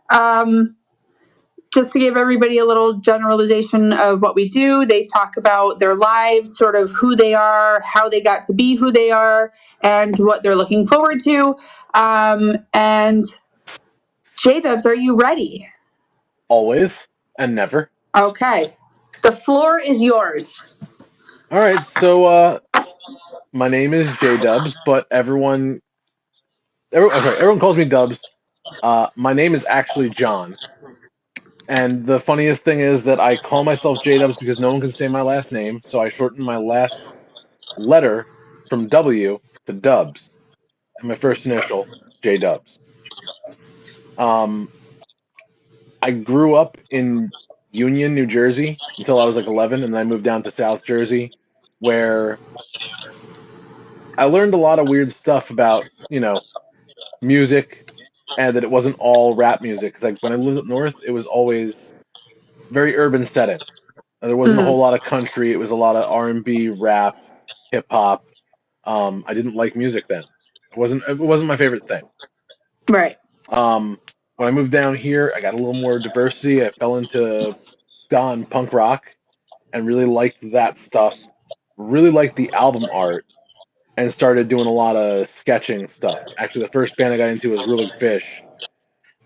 um, just to give everybody a little generalization of what we do, they talk about their lives, sort of who they are, how they got to be who they are, and what they're looking forward to. And J-Dubs, are you ready? Always and never. Okay. The floor is yours. All right, so my name is J Dubs, but everyone calls me Dubs. My name is actually John, and the funniest thing is that I call myself J Dubs because no one can say my last name, so I shorten my last letter from W to Dubs, and my first initial J Dubs. Um, I grew up in Union, New Jersey until I was like 11, and then I moved down to South Jersey, where I learned a lot of weird stuff about, music, and that it wasn't all rap music. 'Cause like when I lived up north, it was always very urban setting. There wasn't a Mm, whole lot of country. It was a lot of R&B, rap, hip hop. I didn't like music then. It wasn't my favorite thing. right. Um, when I moved down here, I got a little more diversity. I fell into ska and punk rock and really liked that stuff. Really liked the album art and started doing a lot of sketching stuff. Actually, the first band I got into was Real Big Fish,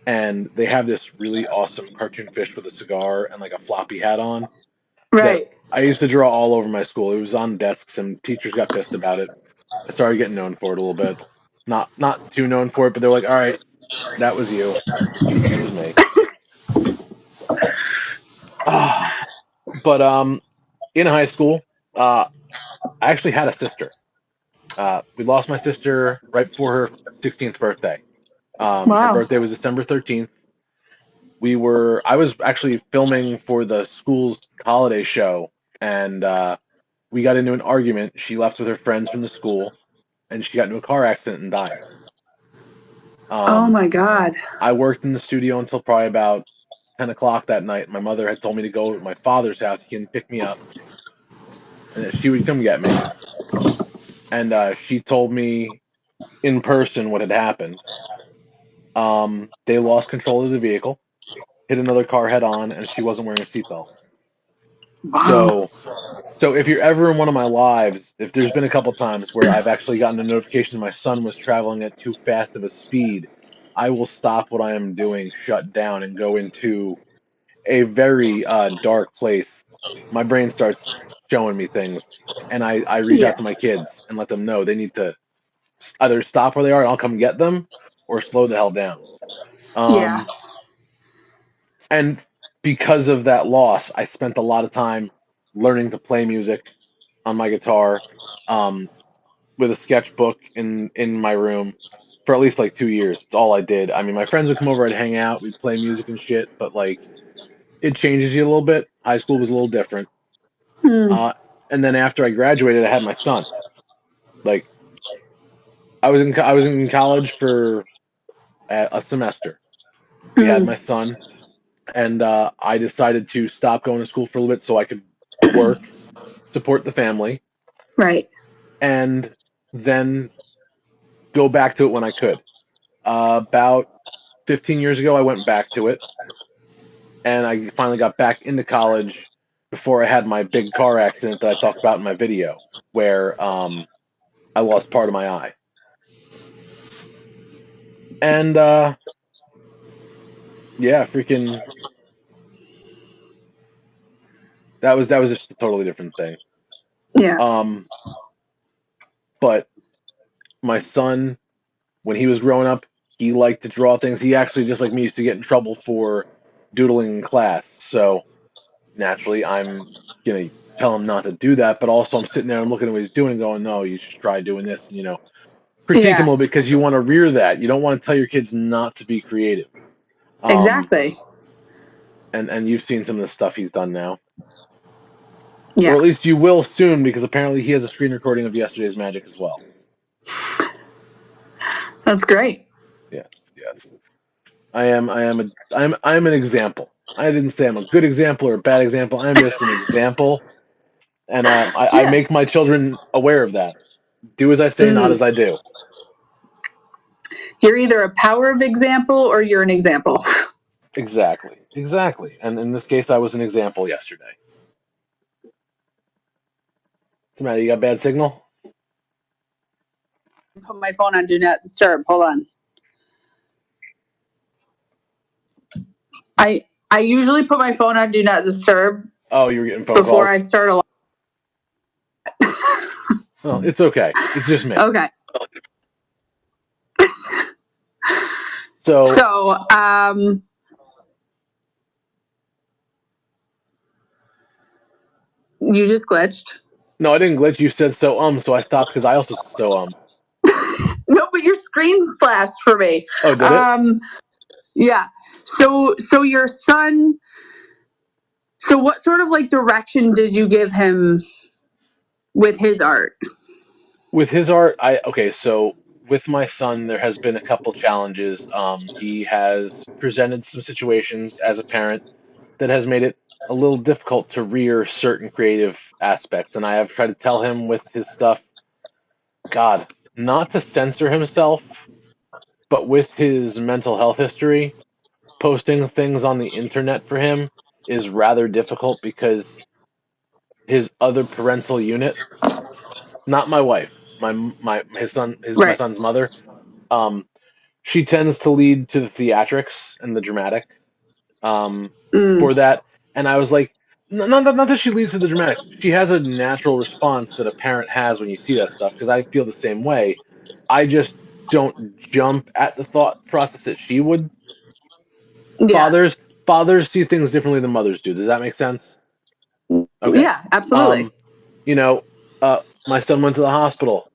and they have this really awesome cartoon fish with a cigar and like a floppy hat on that Right. I used to draw all over my school. It was on desks, and teachers got pissed about it. I started getting known for it a little bit. Not too known for it, but they're like, "All right, that was you. It was me." Ah, but in high school, I actually had a sister. We lost my sister right before her 16th birthday. Her Wow. birthday was December 13th. I was actually filming for the school's holiday show, and we got into an argument. She left with her friends from the school, and she got into a car accident and died. Oh Um, my God. I worked in the studio until probably about 10 o'clock that night. My mother had told me to go to my father's house. He can pick me up, and that she would come get me. And she told me in person what had happened. They lost control of the vehicle, hit another car head on, and she wasn't wearing a seatbelt. Wow. So So if you're ever in one of my lives, if there's been a couple times where I've actually gotten a notification my son was traveling at too fast of a speed, I will stop what I am doing, shut down, and go into a very dark place. My brain starts showing me things, and I reach out Yeah. to my kids and let them know they need to either stop where they are and I'll come get them, or slow the hell down. Yeah. Um, and because of that loss, I spent a lot of time learning to play music on my guitar. Um, with a sketchbook in my room for at least like 2 years. It's all I did. I mean, my friends would come over, I'd hang out, we'd play music and shit, but like it changes you a little bit. High school was a little different. Mm, Uh, and then after I graduated, I had my son. Like I was in college for a semester. We had my mm, son, and I decided to stop going to school for a little bit so I could work, support the family, right. and then go back to it when I could. About 15 years ago, I went back to it, and I finally got back into college before I had my big car accident that I talked about in my video, where I lost part of my eye. And yeah, freaking that was just a totally different thing. Yeah. Um, but my son, when he was growing up, he liked to draw things. He actually, just like me, used to get in trouble for doodling in class. So naturally, I'm gonna tell him not to do that. But also, I'm sitting there and looking at what he's doing, and going, "No, you should try doing this." And, critique them Yeah. a little bit because you want to rear that. You don't want to tell your kids not to be creative. Um, Exactly. and you've seen some of the stuff he's done now, or Yeah. at least you will soon because apparently he has a screen recording of yesterday's magic as well. That's great. Yes, yes. I'm an example. I didn't say I'm a good example or a bad example. I'm just an example, and I Yeah. make my children aware of that. Do as I say, not Mm, as I do. You're either a power of example or you're an example. Exactly. And in this case, I was an example yesterday. What's the matter? You got bad signal? Put my phone on do not disturb. Hold on. I usually put my phone on do not disturb. Oh, you were getting phone before calls? I start a. Well, it's okay. It's just me. Okay. So you just glitched. No, I didn't glitch. You said so I stopped because I also so No, but your screen flashed for me. Oh, did it? Yeah. So your son. So what sort of like direction did you give him with his art? With his art, so with my son, there has been a couple challenges. He has presented some situations as a parent that has made it a little difficult to rear certain creative aspects, and I have tried to tell him with his stuff, God, not to censor himself, but with his mental health history, posting things on the internet for him is rather difficult because his other parental unit, not my wife, my Right. son's mother, she tends to lead to the theatrics and the dramatic for that. And I was like, not that she leads to the dramatics. She has a natural response that a parent has when you see that stuff, because I feel the same way. I just don't jump at the thought process that she would. Yeah. Fathers see things differently than mothers do. Does that make sense? Okay. Yeah, absolutely. You know, my son went to the hospital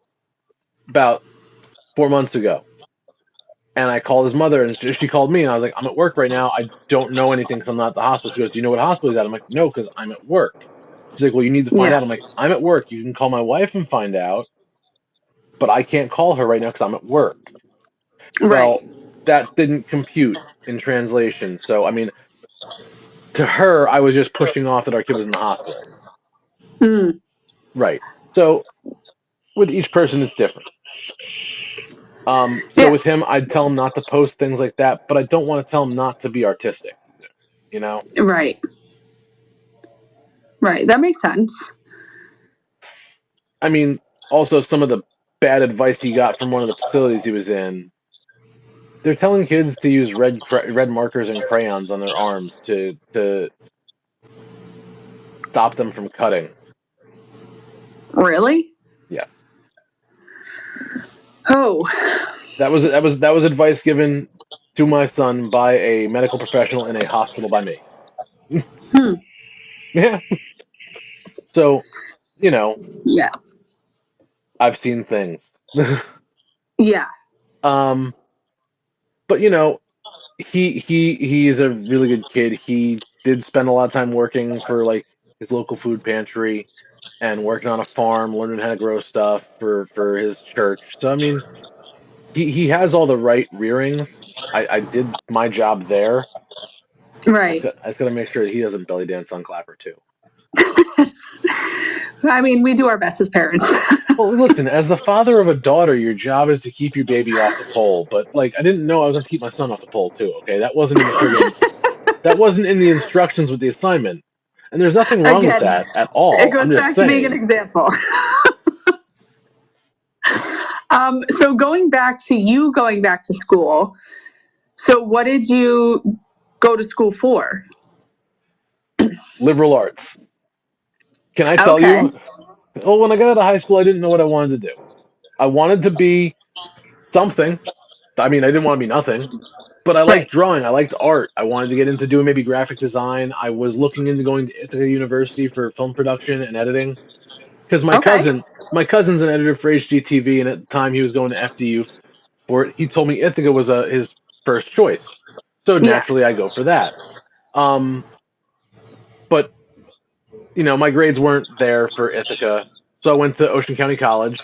about 4 months ago, and I called his mother, and she called me, and I was like, I'm at work right now. I don't know anything because I'm not at the hospital. She goes, do you know what hospital he's at? I'm like, no, because I'm at work. She's like, well, you need to find Yeah. out. I'm like, I'm at work. You can call my wife and find out, but I can't call her right now because I'm at work. Right. Well, that didn't compute in translation. So, I mean, to her, I was just pushing off that our kid was in the hospital. Mm. Right. So, with each person, it's different. So Yeah. with him, I'd tell him not to post things like that, but I don't want to tell him not to be artistic. You know? Right. Right. That makes sense. I mean, also some of the bad advice he got from one of the facilities he was in. They're telling kids to use red markers and crayons on their arms to stop them from cutting. Really? Yes. Oh. That was advice given to my son by a medical professional in a hospital by me. Yeah. So, Yeah. I've seen things. Yeah. But he is a really good kid. He did spend a lot of time working for like his local food pantry and working on a farm, learning how to grow stuff for his church. So I mean, he has all the right rearings. I did my job there. Right. I just got to make sure that he doesn't belly dance on Clapper too. I mean, we do our best as parents. Well, listen, as the father of a daughter, your job is to keep your baby off the pole. But like, I didn't know I was going to keep my son off the pole too. Okay, that wasn't in the that wasn't in the instructions with the assignment. And there's nothing wrong with Again, that at it all. goes I'm just back to being an saying. example. So going back to school. So what did you go to school for? Liberal arts. Can I tell Okay. you? Well, when I got out of high school, I didn't know what I wanted to do. I wanted to be something. I mean, I didn't want to be nothing, but I liked Right. drawing. I liked art. I wanted to get into doing maybe graphic design. I was looking into going to Ithaca University for film production and editing because Okay. my cousin's an editor for HGTV, and at the time he was going to FDU for it. He told me Ithaca was his first choice, so Yeah. naturally I go for that. But my grades weren't there for Ithaca, so I went to Ocean County College,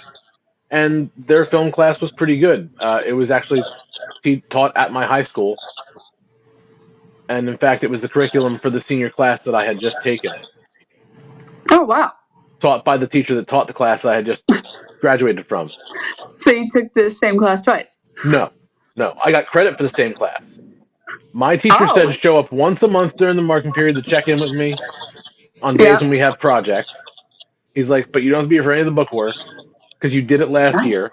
and their film class was pretty good. It was actually taught at my high school, and in fact, it was the curriculum for the senior class that I had just taken it. Oh, wow. Taught by the teacher that taught the class that I had just graduated from. So you took the same class twice? No, No, I got credit for the same class. My teacher said Oh, show up once a month during the marking period to check in with me on days yeah. when we have projects. He's like, but you don't have to be here for any of the book work because you did it last year. Nice.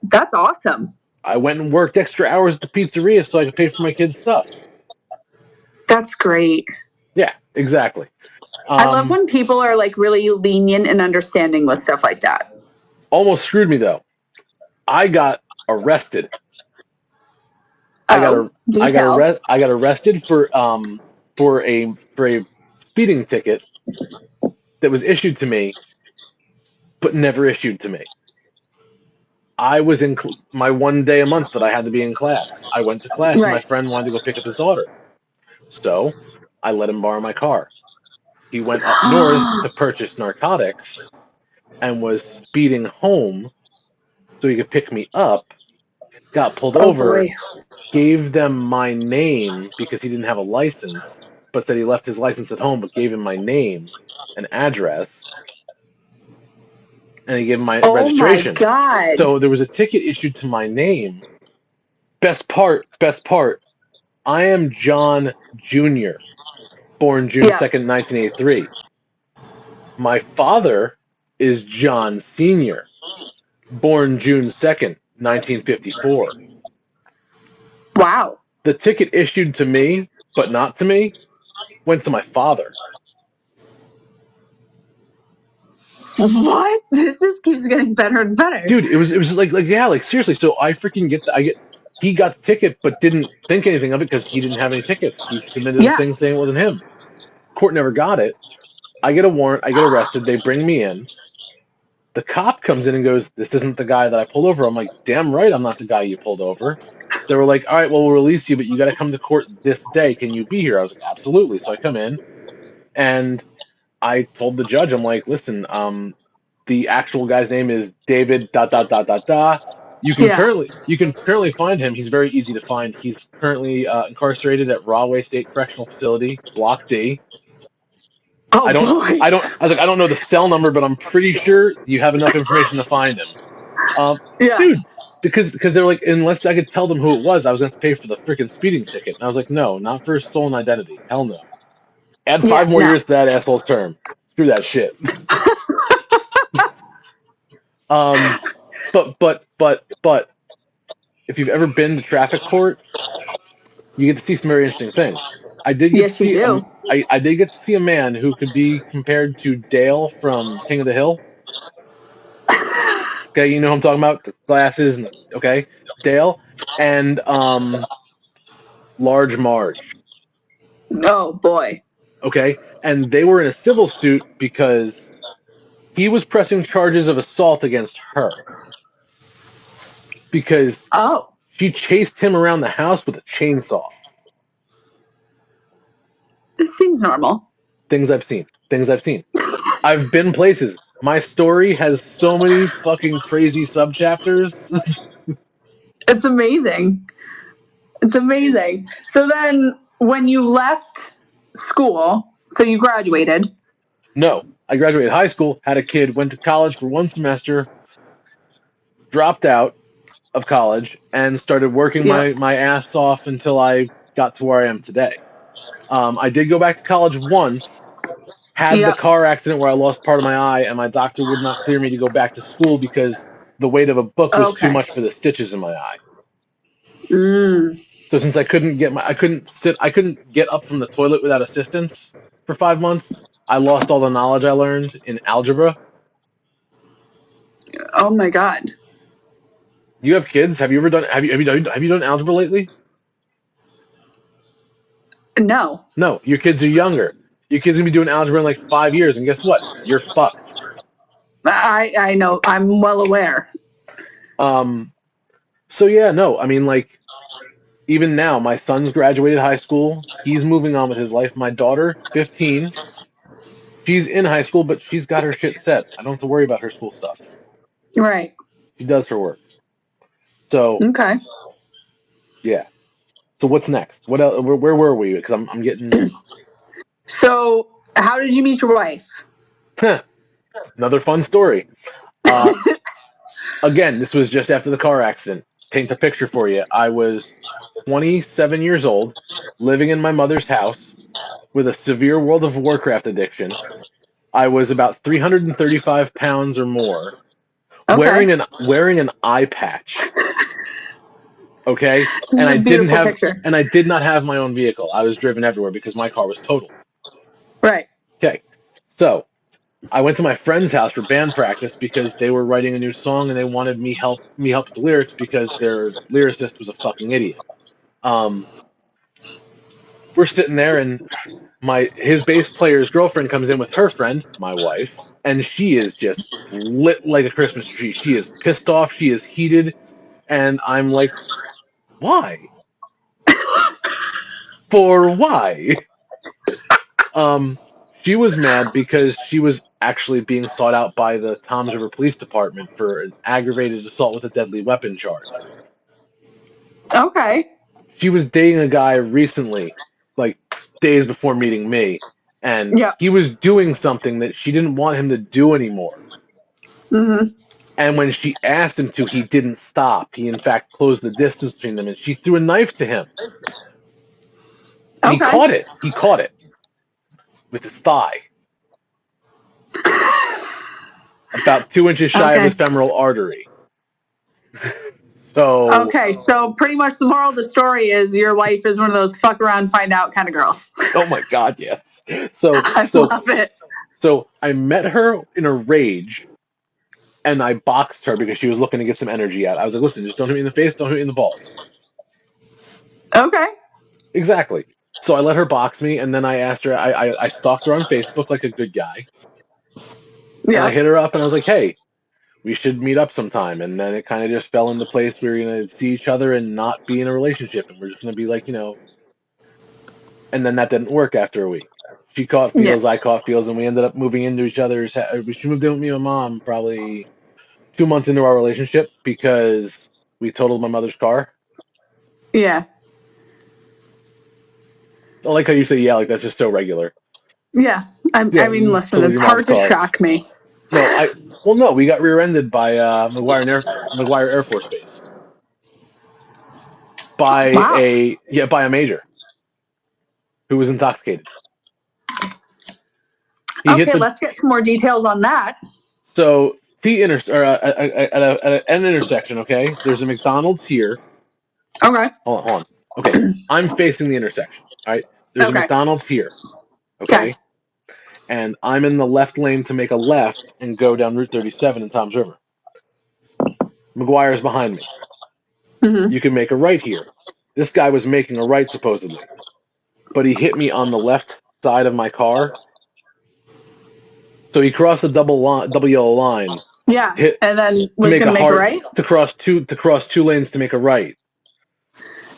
That's awesome. I went and worked extra hours at the pizzeria so I could pay for my kids' stuff. That's great. Yeah, exactly. I love when people are like really lenient and understanding with stuff like that. Almost screwed me though. I got arrested. Oh, do I got tell. I got arrested for a speeding ticket that was issued to me but never issued to me. I was in my 1 day a month that I had to be in class. I went to class and my Right. friend wanted to go pick up his daughter. So I let him borrow my car. He went up north to purchase narcotics and was speeding home so he could pick me up. Got pulled Oh over, boy. gave them my name because he didn't have a license, but said he left his license at home, but gave him my name and address, and he gave him my Oh my registration. God. So there was a ticket issued to my name. Best part. I am John Jr., born June Yeah. 2nd, 1983. My father is John Sr., born June 2nd, 1954. Wow. The ticket issued to me, but not to me, went to my father. What? This just keeps getting better and better. Dude, it was like yeah, like seriously. So I freaking he got the ticket but didn't think anything of it because he didn't have any tickets. He submitted a Yeah. thing saying it wasn't him. Court never got it. I get a warrant, I get arrested, they bring me in. The cop comes in and goes, "This isn't the guy that I pulled over." I'm like, "Damn right I'm not the guy you pulled over." They were like, "All right, well, we'll release you, but you got to come to court this day. Can you be here?" I was like, "Absolutely." So I come in and I told the judge, I'm like, "Listen, the actual guy's name is David dot dot dot dot dot. Yeah. You can currently find him. He's very easy to find. He's currently incarcerated at Rahway State Correctional Facility, Block D. Oh boy. I was like, I don't know the cell number, but I'm pretty sure you have enough information to find him. Yeah. Dude, because they were like, unless I could tell them who it was, I was going to have to pay for the freaking speeding ticket. And I was like, no, not for stolen identity. Hell no. Add Yeah. 5 more No. years to that asshole's term. Screw that shit. But if you've ever been to traffic court, you get to see some very interesting things. Yes, you do. I did get to see a man who could be compared to Dale from King of the Hill. Okay, you know who I'm talking about? The glasses and okay, Dale and Large Marge. Oh boy. Okay, and they were in a civil suit because he was pressing charges of assault against her because Oh. she chased him around the house with a chainsaw. This seems normal. Things I've seen. Things I've seen. I've been places. My story has so many fucking crazy subchapters. It's amazing. It's amazing. So then when you left school, so you graduated. No, I graduated high school, had a kid, went to college for 1 semester, dropped out of college, and started working Yep. my ass off until I got to where I am today. I did go back to college once, had the Yep. car accident where I lost part of my eye, and my doctor would not clear me to go back to school because the weight of a book was too Okay. much for the stitches in my eye. Mm. So since I couldn't get up from the toilet without assistance for 5 months, I lost all the knowledge I learned in algebra. Oh my God. You have kids? Have you ever done have you done algebra lately? No. No, your kids are younger. Your kids gonna be doing algebra in like 5 years, and guess what? You're fucked. I know. I'm well aware. Um, so yeah, no, I mean like even now, my son's graduated high school. He's moving on with his life. My daughter, 15, she's in high school, but she's got her shit set. I don't have to worry about her school stuff. Right. She does her work. So Okay. yeah. So what's next? What else? Where were we? Because I'm getting So how did you meet your wife? another fun story. Uh, Again, this was just after the car accident. Paint a picture for you. I was 27 years old, living in my mother's house with a severe World of Warcraft addiction. I was about 335 pounds or more, Okay. wearing an eye patch. Okay, This is a beautiful picture. and I did not have my own vehicle. I was driven everywhere because my car was totaled. Right. Okay, so I went to my friend's house for band practice because they were writing a new song and they wanted me help with the lyrics because their lyricist was a fucking idiot. Um, we're sitting there and his bass player's girlfriend comes in with her friend, my wife, and she is just lit like a Christmas tree. She is pissed off. She is heated, and I'm like, why? For why? Um, she was mad because she was actually being sought out by the Toms River Police Department for an aggravated assault with a deadly weapon charge. Okay. She was dating a guy recently, like days before meeting me, and Yeah. he was doing something that she didn't want him to do anymore. Mm-hmm. And when she asked him to, he didn't stop. He, in fact, closed the distance between them, and she threw a knife to him. And Okay. He caught it with his thigh. About 2 inches shy of his femoral artery. So okay, so pretty much the moral of the story is your wife is one of those fuck around, find out kind of girls. Oh my God, yes. So I love it. So I met her in a rage, and I boxed her because she was looking to get some energy out. I was like, listen, just don't hit me in the face, don't hit me in the balls. Okay. Exactly. So I let her box me, and then I asked her. I stalked her on Facebook like a good guy. And I hit her up, and I was like, hey, we should meet up sometime. And then it kind of just fell into place. We were going to see each other and not be in a relationship. And we're just going to be like, and then that didn't work after a week. She caught feels, I caught feels, and we ended up moving into each other's. She moved in with me and my mom probably 2 months into our relationship because we totaled my mother's car. Yeah. I like how you say, yeah, like that's just so regular. Yeah. I mean, listen, it's hard to shock me. No, we got rear-ended by McGuire Air Force Base. By a major who was intoxicated. Let's get some more details on that. So at an intersection, okay, there's a McDonald's here. Okay. Hold on. Okay, I'm facing the intersection. All right, there's a McDonald's here. Okay. And I'm in the left lane to make a left and go down Route 37 in Toms River. McGuire's behind me. Mm-hmm. You can make a right here. This guy was making a right supposedly, but he hit me on the left side of my car. So he crossed the double yellow line. Yeah, and then was going to make a right? To cross two lanes to make a right.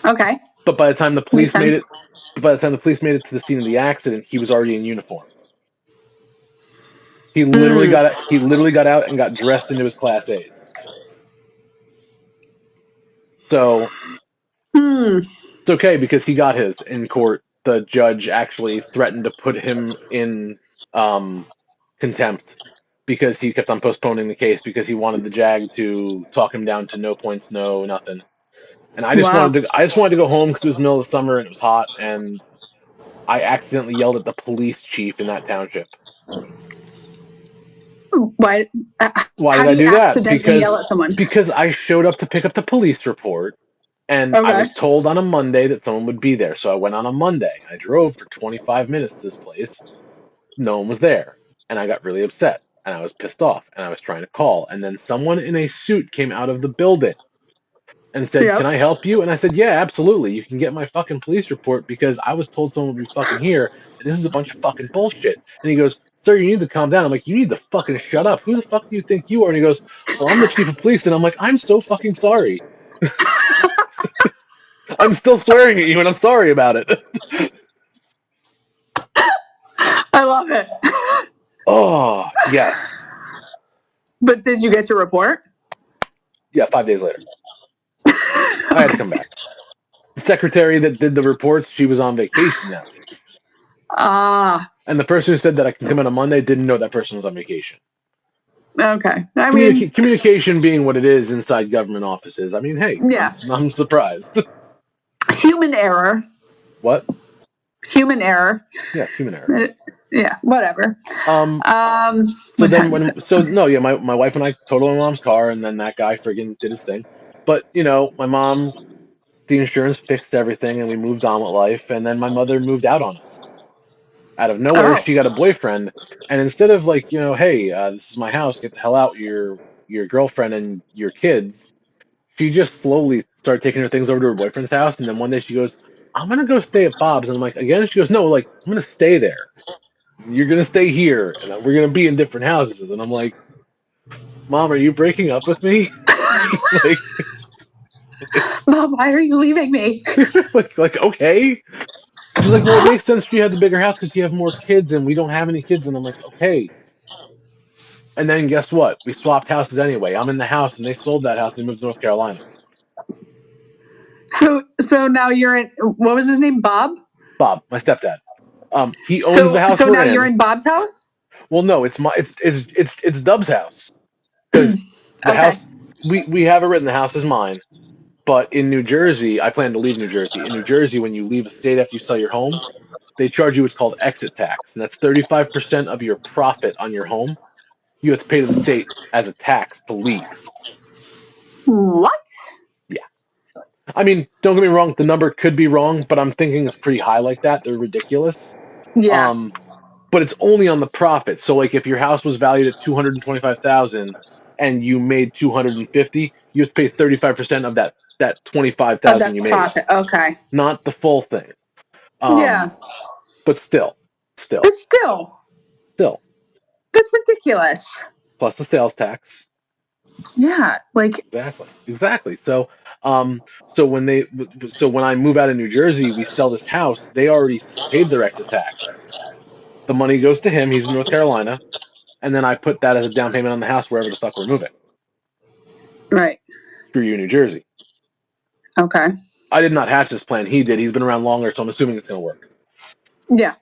Okay. But by the time the police made it to the scene of the accident, he was already in uniform. He literally got out and got dressed into his Class A's. So it's okay because he got his in court. The judge actually threatened to put him in contempt because he kept on postponing the case because he wanted the JAG to talk him down to no points, no nothing. And I just wanted to go home because it was the middle of the summer and it was hot, and I accidentally yelled at the police chief in that township. Why did I do that? Yell at someone? Because I showed up to pick up the police report, and I was told on a Monday that someone would be there. So I went on a Monday. I drove for 25 minutes to this place. No one was there, and I got really upset, and I was pissed off, and I was trying to call, and then someone in a suit came out of the building and said, can I help you? And I said, yeah, absolutely. You can get my fucking police report because I was told someone would be fucking here, and this is a bunch of fucking bullshit. And he goes, sir, you need to calm down. I'm like, you need to fucking shut up. Who the fuck do you think you are? And he goes, well, I'm the chief of police. And I'm like, I'm so fucking sorry. I'm still swearing at you, and I'm sorry about it. I love it. Oh, yes. But did you get your report? Yeah, 5 days later. I had to come back. The secretary that did the reports, she was on vacation that week. And the person who said that I can come in on Monday didn't know that person was on vacation. Okay. I mean, Communication being what it is inside government offices. I mean, hey, yeah. I'm surprised. Human error. What? Human error. Yes, human error. Yeah, whatever. So then my wife and I totaled my mom's car, and then that guy friggin' did his thing. But my mom, the insurance fixed everything, and we moved on with life. And then my mother moved out on us. Out of nowhere, Oh. she got a boyfriend, and instead of like, hey, this is my house, get the hell out, your girlfriend and your kids, she just slowly started taking her things over to her boyfriend's house, and then one day she goes, I'm gonna go stay at Bob's, and I'm like, again? She goes, no, like, I'm gonna stay there. You're gonna stay here, and we're gonna be in different houses, and I'm like, Mom, are you breaking up with me? like, Mom, why are you leaving me? like, okay. She's like, well, it makes sense for you to have the bigger house because you have more kids, and we don't have any kids, and I'm like, okay. And then guess what? We swapped houses anyway. I'm in the house, and they sold that house and they moved to North Carolina. So now you're in. What was his name? Bob. Bob, my stepdad. He owns the house So we're now in. you're in Bob's house. Well, no, it's Dub's house because the Okay. house we have it written. The house is mine, but in New Jersey, I plan to leave New Jersey. In New Jersey, when you leave a state after you sell your home, they charge you what's called exit tax, and that's 35% of your profit on your home. You have to pay to the state as a tax to leave. What? Yeah. I mean, don't get me wrong, the number could be wrong, but I'm thinking it's pretty high like that. They're ridiculous. Yeah. But it's only on the profit. So like if your house was valued at 225,000 and you made 250, you have to pay 35% of that 25,000 you made. Profit. Okay. Not the full thing. Yeah. But still. But still. That's ridiculous. Plus the sales tax. Yeah, like exactly. So when I move out of New Jersey, we sell this house. They already paid their excess tax. The money goes to him. He's in North Carolina, and then I put that as a down payment on the house wherever the fuck we're moving. Right. Screw you, New Jersey. Okay. I did not hatch this plan. He did. He's been around longer, so I'm assuming it's going to work. Yeah.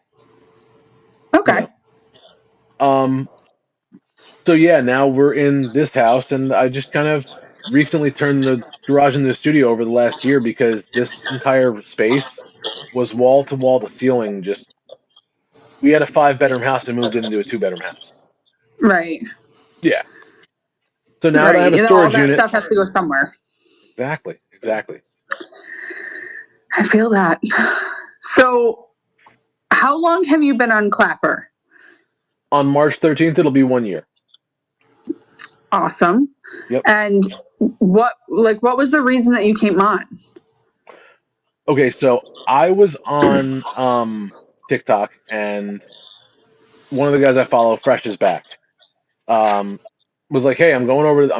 Okay. So yeah, now we're in this house, and I just kind of recently turned the garage into the studio over the last year because this entire space was wall to wall to ceiling. We had a 5-bedroom house and moved into a 2-bedroom house. Right. Yeah. So now that I have a storage all that unit, stuff has to go somewhere. Exactly. I feel that. So, how long have you been on Clapper? On March 13th, it'll be 1 year. Awesome. Yep. And what was the reason that you came on? Okay, so I was on TikTok, and one of the guys I follow, Fresh is Back, was like, hey, I'm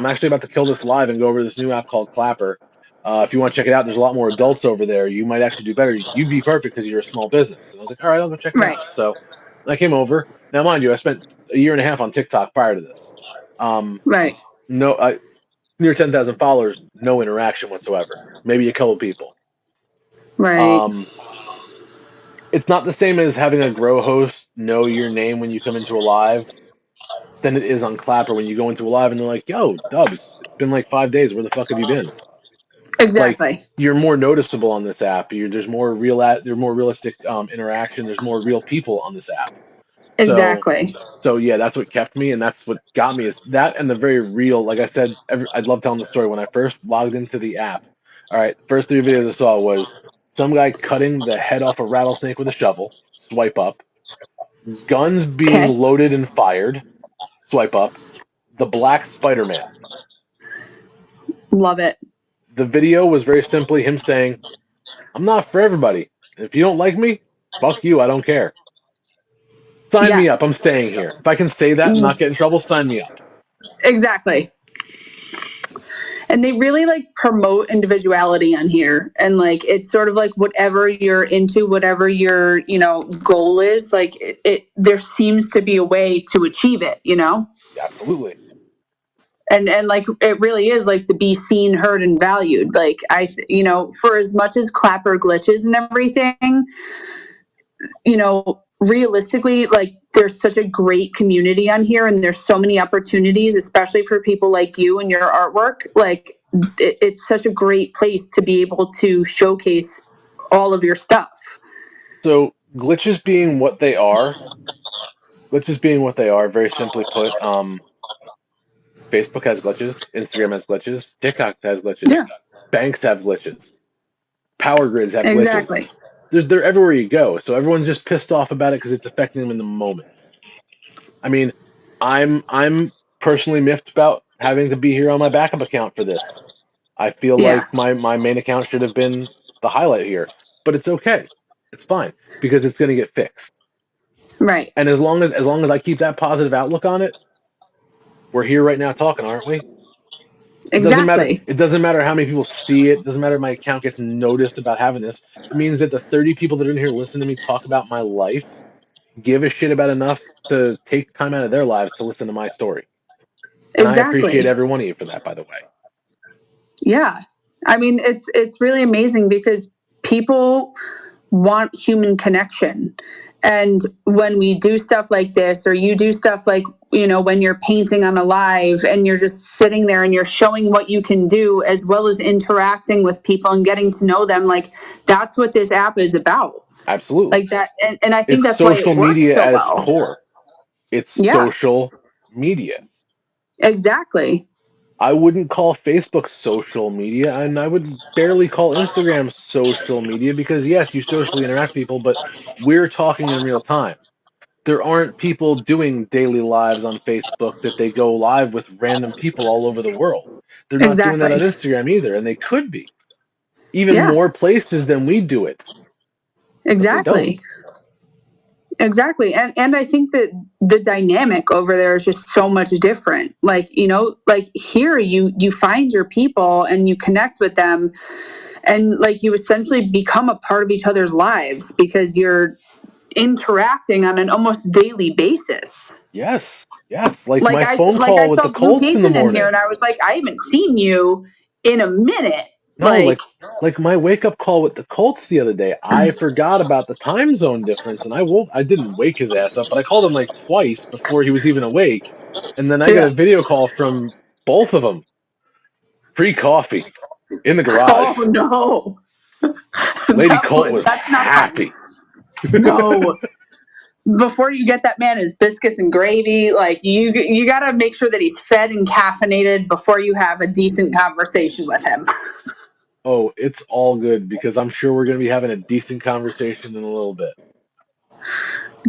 actually about to kill this live and go over to this new app called Clapper. If you want to check it out, there's a lot more adults over there. You might actually do better. You'd be perfect because you're a small business. And I was like, all right, I'll go check it out. So I came over. Now, mind you, I spent a year and a half on TikTok prior to this. Right. Near 10,000 followers, no interaction whatsoever. Maybe a couple people. Right. It's not the same as having a grow host know your name when you come into a live than it is on Clapper when you go into a live and they're like, yo, Dubs, it's been like 5 days. Where the fuck have you been? Exactly. Like, you're more noticeable on this app. There's more realistic interaction. There's more real people on this app. Exactly. So yeah, that's what kept me, and that's what got me, is that and the very real. Like I said, I'd love telling the story. When I first logged into the app, all right, first 3 videos I saw was some guy cutting the head off a rattlesnake with a shovel. Swipe up. Guns being loaded and fired. Swipe up. The Black Spider-Man. Love it. The video was very simply him saying, I'm not for everybody. If you don't like me, fuck you. I don't care. Sign me up. I'm staying here. If I can say that and not get in trouble, sign me up. Exactly. And they really promote individuality on here. And it's sort of like whatever you're into, whatever your, goal is, there seems to be a way to achieve it, Absolutely. And it really is to be seen, heard, and valued. For as much as Clapper glitches and everything, realistically, like, there's such a great community on here, and there's so many opportunities, especially for people like you and your artwork. Like, it's such a great place to be able to showcase all of your stuff. So glitches being what they are, very simply put, Facebook has glitches, Instagram has glitches, TikTok has glitches, Yeah, banks have glitches, power grids have glitches. exactly. They're everywhere you go. So everyone's just pissed off about it because it's affecting them in the moment. I mean, I'm personally miffed about having to be here on my backup account for this. I feel Yeah, like my main account should have been the highlight here, but it's okay. It's fine because it's going to get fixed. right. And as long as I keep that positive outlook on it, we're here right now talking, aren't we? It doesn't matter. Exactly. It doesn't matter how many people see it. It doesn't matter if my account gets noticed about having this. It means that the 30 people that are in here listening to me talk about my life give a shit about enough to take time out of their lives to listen to my story. And I appreciate Exactly. every one of you for that, by the way. Yeah. I mean, it's really amazing because people want human connection. And when we do stuff like this, or you do stuff like, when you're painting on a live and you're just sitting there and you're showing what you can do, as well as interacting with people and getting to know them, like, that's what this app is about. Absolutely. Like that. And I think It's that's why it social works media so at its well. core. It's Yeah, social media. exactly. I wouldn't call Facebook social media, and I would barely call Instagram social media because, yes, you socially interact with people, but we're talking in real time. There aren't people doing daily lives on Facebook that they go live with random people all over the world. They're not doing that on Exactly. Instagram either, and they could be. Even Yeah, more places than we do it, but they don't. exactly. Exactly. And I think that the dynamic over there is just so much different. Like, like here you find your people and you connect with them, and like you essentially become a part of each other's lives because you're interacting on an almost daily basis. Yes, yes. Like Like my I phone like call I with saw the Blue Colts in the Cajun in here morning. and I was like, I haven't seen you in a minute. No, Like, like my wake up call with the Colts the other day. I forgot about the time zone difference, and I didn't wake his ass up, but I called him like twice before he was even awake, and then I got yeah. a video call from both of them, pre coffee, in the Oh garage. no. Lady Colt was That's not fun. happy. No. Before you get that man his biscuits and gravy, like you got to make sure that he's fed and caffeinated before you have a decent conversation with him. Oh, it's all good because I'm sure we're going to be having a decent conversation in a little bit.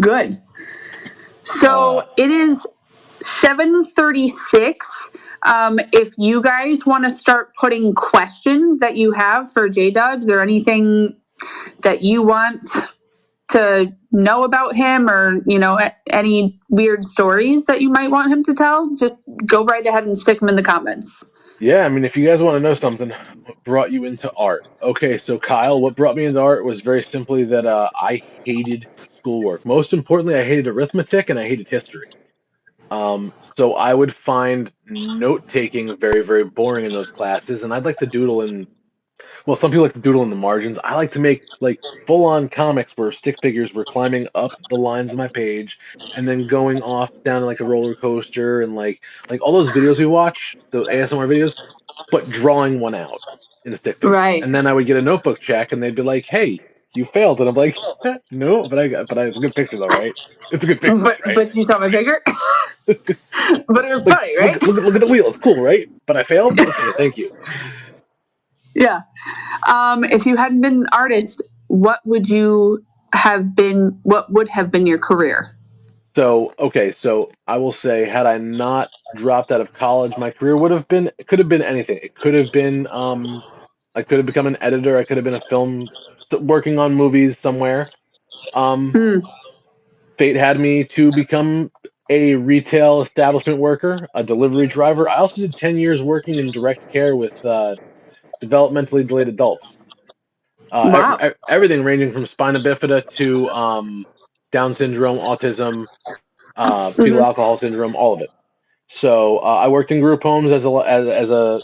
Good. Uh, So it is 7:36. If you guys want to start putting questions that you have for J Dubs or anything that you want to know about him, or any weird stories that you might want him to tell, just go right ahead and stick them in the comments. Yeah, I mean, if you guys want to know something, what brought you into art? Okay, so Kyle, what brought me into art was very simply that I hated schoolwork. Most importantly, I hated arithmetic and I hated history. So I would find note taking very, very boring in those classes, and I'd like to doodle in. Well, some people like to doodle in the margins. I like to make like full on comics where stick figures were climbing up the lines of my page and then going off down like a roller coaster and like all those videos we watch, the ASMR videos, but drawing one out in stick figures. Right. And then I would get a notebook check and they'd be like, "Hey, you failed." And I'm like, "No, it's a good picture though, right? It's a good picture, but right? but you saw my picture. But it was Like funny, look right? look at the wheel. It's cool, right? But I failed? Okay, thank you." Yeah. If you hadn't been an artist, what would have been your career? So, okay, so I will say, had I not dropped out of college, my career it could have been anything. It could have been, I could have become an editor. I could have been a film, working on movies somewhere. Um, Hmm. Fate had me to become a retail establishment worker, a delivery driver. I also did 10 years working in direct care with developmentally delayed adults. Wow. Everything ranging from spina bifida to Down syndrome, autism, fetal Hmm. alcohol syndrome, all of it. So I worked in group homes as a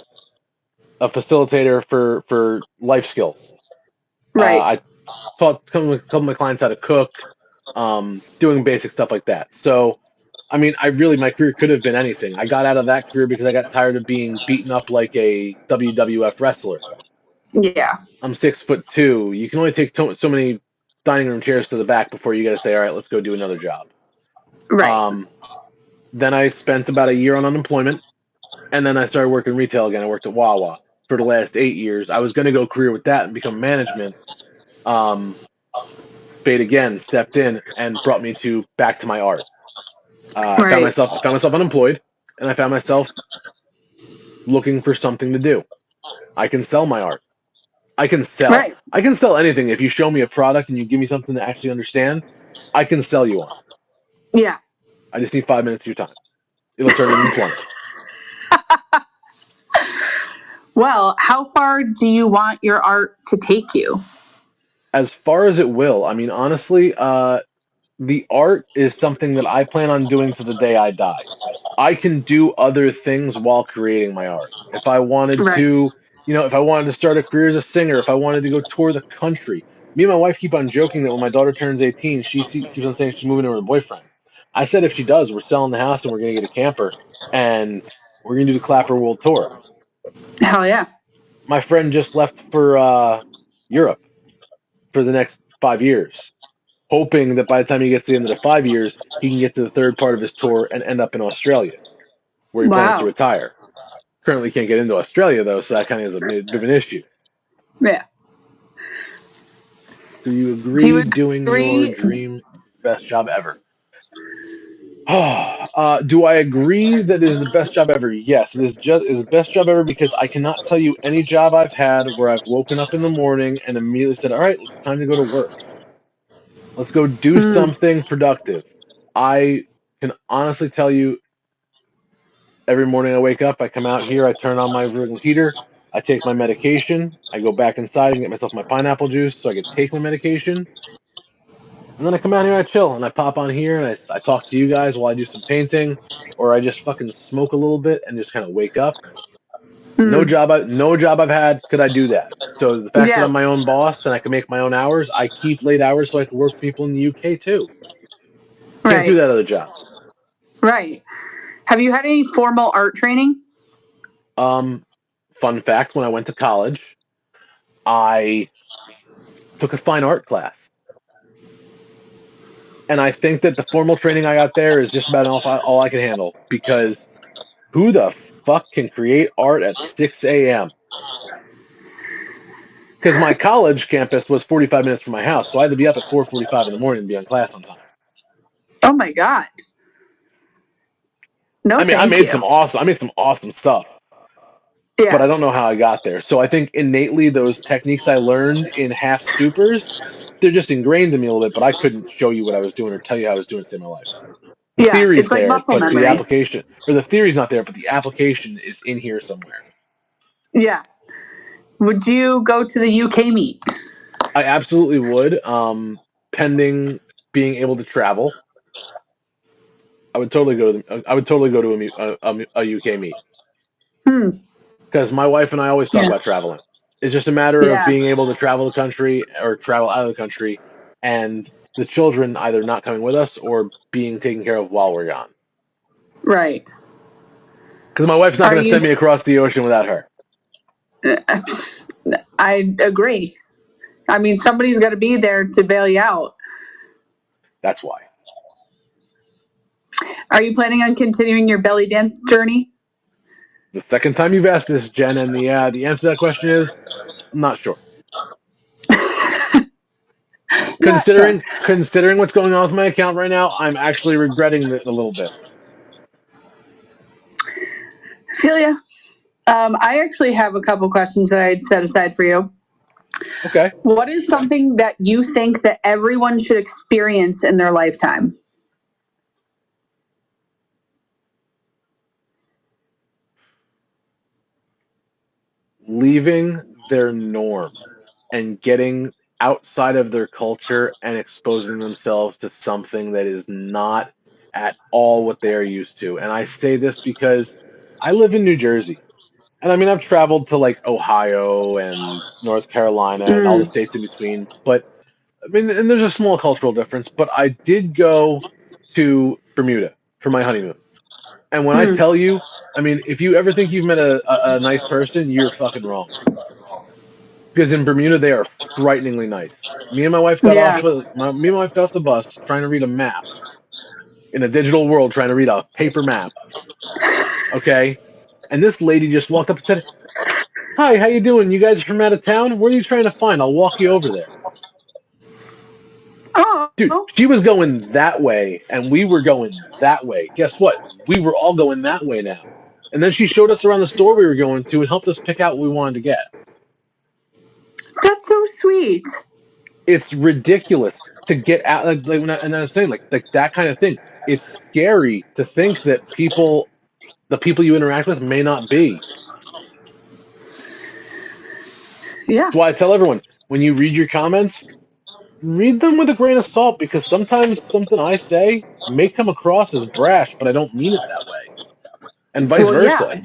facilitator for life skills. Right. I taught a couple of my clients how to cook, doing basic stuff like that. So, I mean, my career could have been anything. I got out of that career because I got tired of being beaten up like a WWF wrestler. Yeah. I'm 6'2". You can only take so many dining room chairs to the back before you got to say, all right, let's go do another job. Right. Um, then I spent about a year on unemployment, and then I started working retail again. I worked at Wawa for the last 8 years. I was going to go career with that and become management. Um, Fate again stepped in and brought me to back to my art. Right. I found myself unemployed, and I found myself looking for something to do. I can sell my art. Right. I can sell anything. If you show me a product and you give me something to actually understand, I can sell you on it. Yeah. I just need 5 minutes of your time. It'll turn it into 20. Well, how far do you want your art to take you? As far as it will, I mean, honestly, the art is something that I plan on doing to the day I die. I can do other things while creating my art. If I wanted Right. to, if I wanted to start a career as a singer, if I wanted to go tour the country, me and my wife keep on joking that when my daughter turns 18, keeps on saying she's moving in with her boyfriend. I said if she does, we're selling the house and we're going to get a camper and we're going to do the Clapper World Tour. Hell yeah. My friend just left for Europe for the next 5 years, hoping that by the time he gets to the end of the 5 years, he can get to the third part of his tour and end up in Australia, where he plans to Wow. retire. Currently can't get into Australia, though, so that kind of is a bit of an issue. Yeah. Do you Do you agree doing your agree? dream best job ever? Do I agree that it is the best job ever? Yes, it is the best job ever because I cannot tell you any job I've had where I've woken up in the morning and immediately said, "All right, it's time to go to work. Let's go do Mm, something productive." I can honestly tell you, every morning I wake up, I come out here, I turn on my room heater, I take my medication, I go back inside and get myself my pineapple juice so I can take my medication. And then I come out here, I chill, and I pop on here and I talk to you guys while I do some painting, or I just fucking smoke a little bit and just kind of wake up. mm, No job I've had could I do that. So the fact that yeah. I'm my own boss and I can make my own hours, I keep late hours so I can work with people in the UK too. Can't do Right. that other job. Right. Have you had any formal art training? Um, Fun fact: when I went to college, I took a fine art class. And I think that the formal training I got there is just about all I can handle because who the fuck can create art at 6 a.m.? Because my college campus was 45 minutes from my house, so I had to be up at 4:45 in the morning to be on class on time. Oh my God. No, thank you. I made some awesome stuff, but Yeah. I don't know how I got there. So I think innately those techniques I learned in half stupors, they're just ingrained in me a little bit, but I couldn't show you what I was doing or tell you how I was doing to save my life. The Yeah. theory's It's like there, muscle but the memory. application, or the theory's not there, but the application is in here somewhere. Yeah. Would you go to the UK meet? I absolutely would, pending being able to travel. I would totally go to a UK meet Hmm. because my wife and I always talk Yeah. about traveling. It's just a matter of Yeah. being able to travel the country or travel out of the country, and the children either not coming with us or being taken care of while we're gone. Right. Because my wife's not Are going to you? send me across the ocean without her. I agree. I mean, somebody's got to be there to bail you out. That's why. Are you planning on continuing your belly dance journey? The second time you've asked this, Jen, and the answer to that question is I'm not sure. Not sure. Considering what's going on with my account right now, I'm actually regretting it a little bit. Feel ya. I actually have a couple questions that I'd set aside for you. Okay. What is something that you think that everyone should experience in their lifetime? Leaving their norm and getting outside of their culture and exposing themselves to something that is not at all what they are used to. And I say this because I live in New Jersey. And I mean, I've traveled to like Ohio and North Carolina and all the Mm, states in between, but I mean, and there's a small cultural difference, but I did go to Bermuda for my honeymoon. And when I Hmm. tell you, I mean, if you ever think you've met a nice person, you're fucking wrong. Because in Bermuda, they are frighteningly nice. Me and my wife got Yeah. off. Me and my wife got off the bus trying to read a map in a digital world, trying to read a paper map. Okay, and this lady just walked up and said, "Hi, how you doing? You guys are from out of town? What are you trying to find? I'll walk you over there." Dude, Oh. she was going that way, and we were going that way. Guess what? We were all going that way now. And then she showed us around the store we were going to and helped us pick out what we wanted to get. That's so sweet. It's ridiculous to get out. And I was saying, like that kind of thing. It's scary to think that the people you interact with, may not be. Yeah. That's why I tell everyone when you read your comments, read them with a grain of salt because sometimes something I say may come across as brash, but I don't mean it that way, and vice Well, yeah. versa.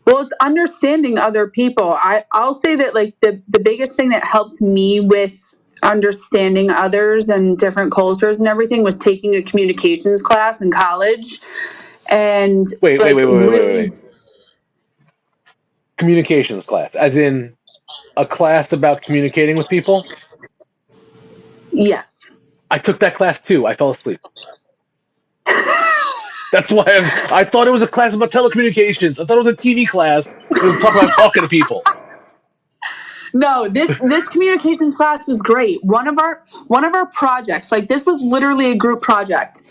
Well, it's understanding other people. I'll say that like the biggest thing that helped me with understanding others and different cultures and everything was taking a communications class in college and like Wait. really Communications class, as in a class about communicating with people. yes. I took that class too. I fell asleep. That's why I thought it was a class about telecommunications. I thought it was a TV class. It was talking about talking to people. No, this communications class was great. One of our projects, like this was literally a group project.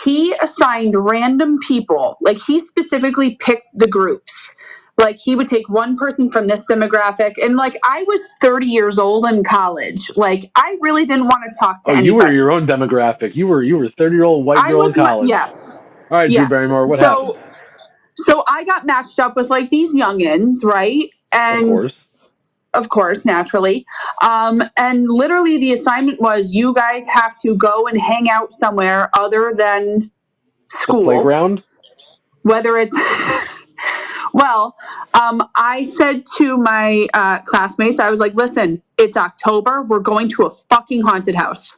He assigned random people, like he specifically picked the groups. Like he would take one person from this demographic, and like I was 30 years old in college. Like I really didn't want to talk to Oh, you were anybody. your own demographic. You were a 30-year-old white I girl in was my college. yes. All right, Drew Yes. Barrymore, what happened? So I got matched up with like these youngins, right? Of And course. of course, naturally. And literally, the assignment was you guys have to go and hang out somewhere other than The school, playground? whether it's well, I said to my classmates, I was like, listen, it's October. We're going to a fucking haunted house.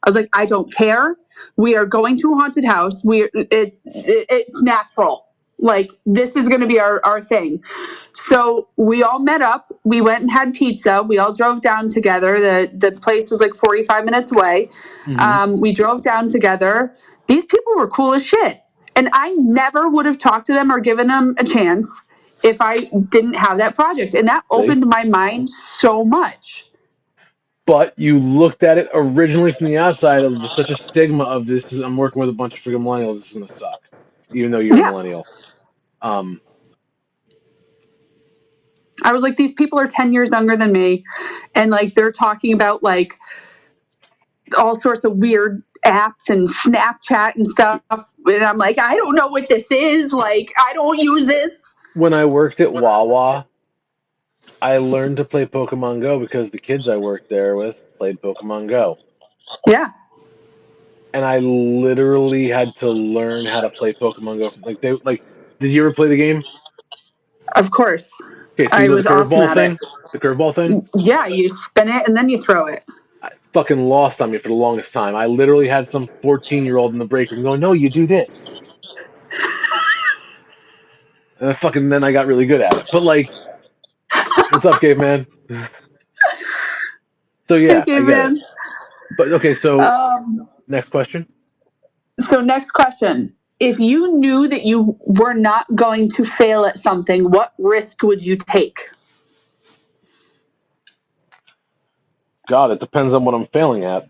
I was like, I don't care. We are going to a haunted house. It's natural. Like this is going to be our thing. So we all met up. We went and had pizza. We all drove down together. The place was like 45 minutes away. Mm-hmm. We drove down together. These people were cool as shit. And I never would have talked to them or given them a chance if I didn't have that project. And that See? opened my mind so much. But you looked at it originally from the outside of such a stigma of this is I'm working with a bunch of freaking millennials, this is gonna suck. Even though you're a Yeah. millennial. I was like, these people are 10 years younger than me. And like, they're talking about like all sorts of weird apps and Snapchat and stuff. And I'm like, I don't know what this is. Like, I don't use this. When I worked at Wawa, I learned to play Pokemon Go because the kids I worked there with played Pokemon Go. Yeah. And I literally had to learn how to play Pokemon Go. Did you ever play the game? Of course. Okay, so you I know the was awesome curveball at thing? it. The curveball thing? Yeah, you spin it and then you throw it. I fucking lost on me for the longest time. I literally had some 14-year-old in the break room going, no, you do this. And then I got really good at it. But like, what's up, caveman? So yeah, Okay, I get it. man. But okay, so next question. So next question. If you knew that you were not going to fail at something, what risk would you take? God, it depends on what I'm failing at.